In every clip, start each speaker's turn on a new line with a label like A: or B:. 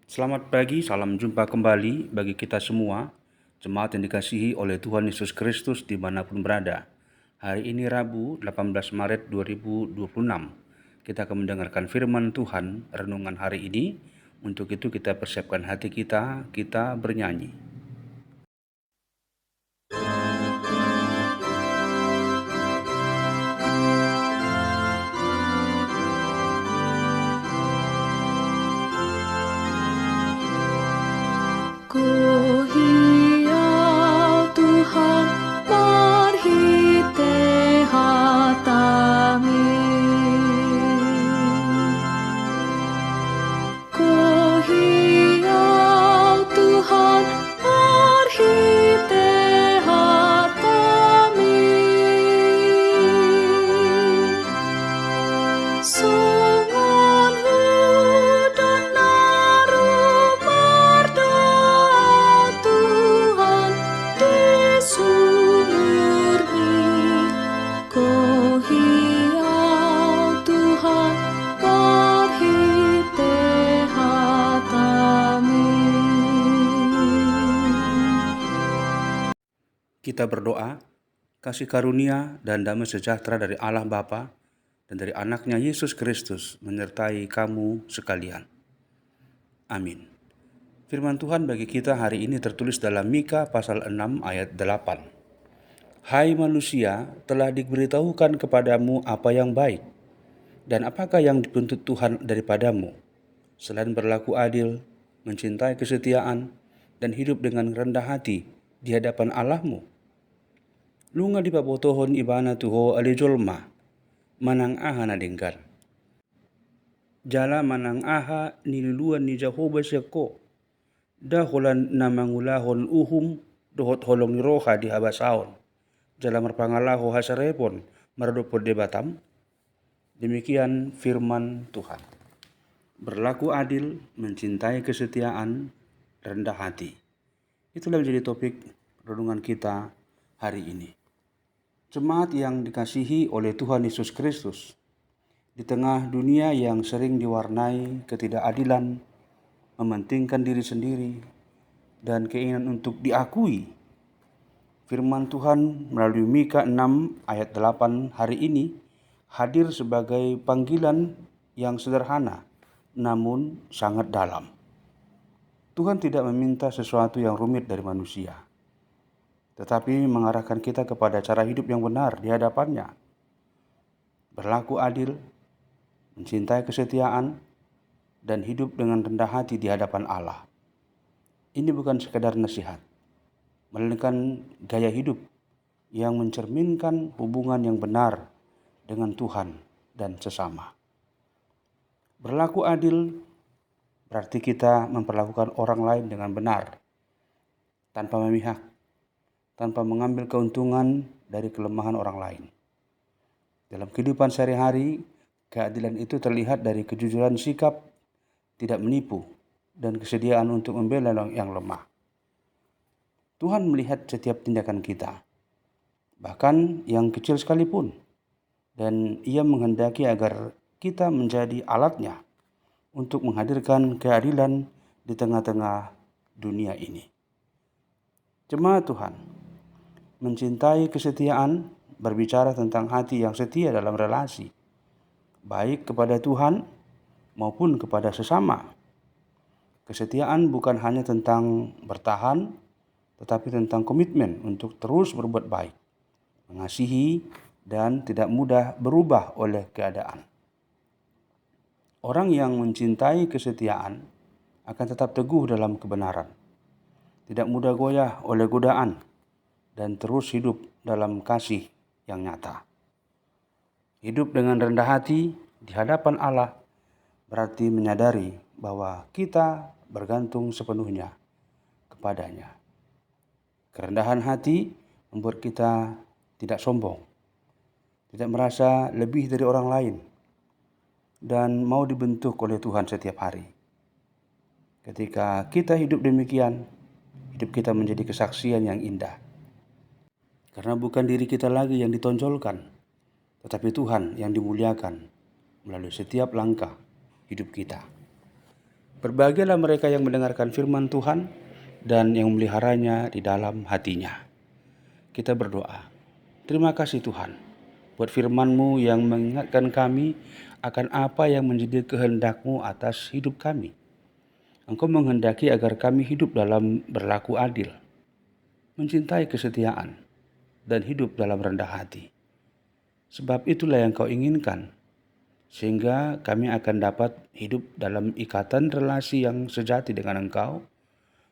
A: Selamat pagi, salam jumpa kembali bagi kita semua, jemaat yang dikasihi oleh Tuhan Yesus Kristus dimanapun berada. Hari ini Rabu 18 Maret 2026. Kita akan mendengarkan firman Tuhan renungan hari ini. Untuk itu kita persiapkan hati kita bernyanyi.
B: Ku hiau Tuhan marhite hatami. Ku hiau Tuhan marhite hatami. Sungun hudan naru berdoa Tuhan di sumurni. Ku hiau Tuhan marhite hatami.
A: Kita berdoa, kasih karunia dan damai sejahtera dari Allah Bapa dan dari anaknya Yesus Kristus menyertai kamu sekalian. Amin. Firman Tuhan bagi kita hari ini tertulis dalam Mika pasal 6 ayat 8. Hai manusia, telah diberitahukan kepadamu apa yang baik, dan apakah yang dituntut Tuhan daripadamu, selain berlaku adil, mencintai kesetiaan, dan hidup dengan rendah hati di hadapan Allahmu. Lunga di pabotohon ibana tuho alijolma, manang aha na dengkan. Jala manang aha niluluan ni Jehovah seko, dahulan na mangulahon uhum dohot holong ni roha di habasaon. Jala marpangalaho hasarepon maradopod debatam. Demikian firman Tuhan. Berlaku adil, mencintai kesetiaan, rendah hati. Itulah menjadi topik renungan kita hari ini. Jemaat yang dikasihi oleh Tuhan Yesus Kristus, di tengah dunia yang sering diwarnai ketidakadilan, mementingkan diri sendiri, dan keinginan untuk diakui, firman Tuhan melalui Mika 6 ayat 8 hari ini hadir sebagai panggilan yang sederhana namun sangat dalam. Tuhan tidak meminta sesuatu yang rumit dari manusia, tetapi mengarahkan kita kepada cara hidup yang benar di hadapannya. Berlaku adil, mencintai kesetiaan, dan hidup dengan rendah hati di hadapan Allah. Ini bukan sekadar nasihat, melainkan gaya hidup yang mencerminkan hubungan yang benar dengan Tuhan dan sesama. Berlaku adil berarti kita memperlakukan orang lain dengan benar, tanpa memihak, tanpa mengambil keuntungan dari kelemahan orang lain. Dalam kehidupan sehari-hari, keadilan itu terlihat dari kejujuran sikap, tidak menipu, dan kesediaan untuk membela yang lemah. Tuhan melihat setiap tindakan kita, bahkan yang kecil sekalipun, dan Ia menghendaki agar kita menjadi alatnya untuk menghadirkan keadilan di tengah-tengah dunia ini. Jemaat Tuhan, mencintai kesetiaan berbicara tentang hati yang setia dalam relasi, baik kepada Tuhan maupun kepada sesama. Kesetiaan bukan hanya tentang bertahan, tetapi tentang komitmen untuk terus berbuat baik, mengasihi, dan tidak mudah berubah oleh keadaan. Orang yang mencintai kesetiaan akan tetap teguh dalam kebenaran, tidak mudah goyah oleh godaan, dan terus hidup dalam kasih yang nyata. Hidup dengan rendah hati di hadapan Allah berarti menyadari bahwa kita bergantung sepenuhnya kepadanya. Kerendahan hati membuat kita tidak sombong, tidak merasa lebih dari orang lain, dan mau dibentuk oleh Tuhan setiap hari. Ketika kita hidup demikian, hidup kita menjadi kesaksian yang indah. Karena bukan diri kita lagi yang ditonjolkan, tetapi Tuhan yang dimuliakan melalui setiap langkah hidup kita. Berbahagialah mereka yang mendengarkan firman Tuhan dan yang memeliharanya di dalam hatinya. Kita berdoa. Terima kasih Tuhan buat firman-Mu yang mengingatkan kami akan apa yang menjadi kehendak-Mu atas hidup kami. Engkau menghendaki agar kami hidup dalam berlaku adil, mencintai kesetiaan, dan hidup dalam rendah hati. Sebab itulah yang Kau inginkan, sehingga kami akan dapat hidup dalam ikatan relasi yang sejati dengan Engkau,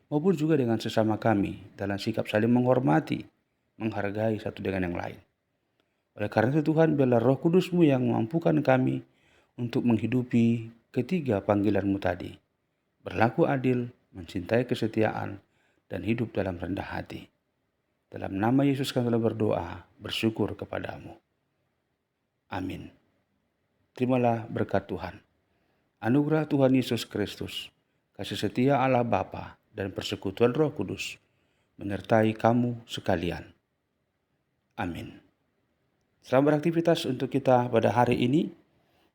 A: maupun juga dengan sesama kami dalam sikap saling menghormati, menghargai satu dengan yang lain. Oleh karena itu Tuhan, biarlah Roh Kudus-Mu yang memampukan kami untuk menghidupi ketiga panggilan-Mu tadi. Berlaku adil, mencintai kesetiaan, dan hidup dalam rendah hati. Dalam nama Yesus kami telah berdoa, bersyukur kepadamu. Amin. Terimalah berkat Tuhan. Anugerah Tuhan Yesus Kristus, kasih setia Allah Bapa, dan persekutuan Roh Kudus menyertai kamu sekalian. Amin. Selamat beraktivitas untuk kita pada hari ini,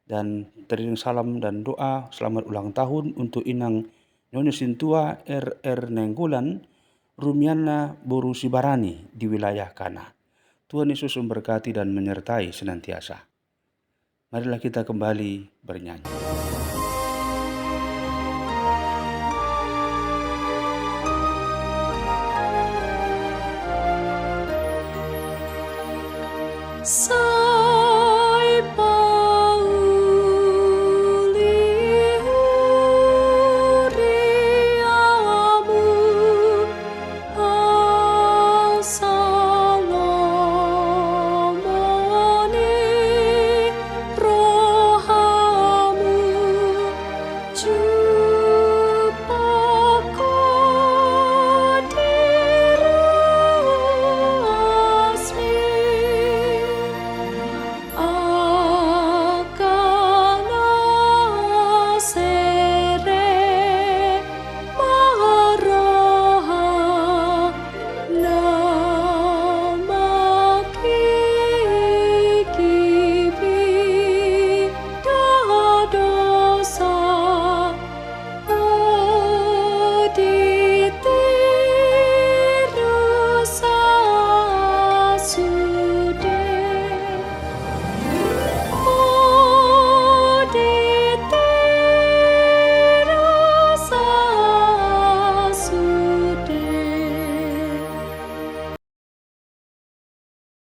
A: dan teriring salam dan doa selamat ulang tahun untuk Inang Nyonya Sintua RR Nenggolan Rumiana Boru Sibarani di wilayah Kana. Tuhan Yesus memberkati dan menyertai senantiasa. Marilah kita kembali bernyanyi.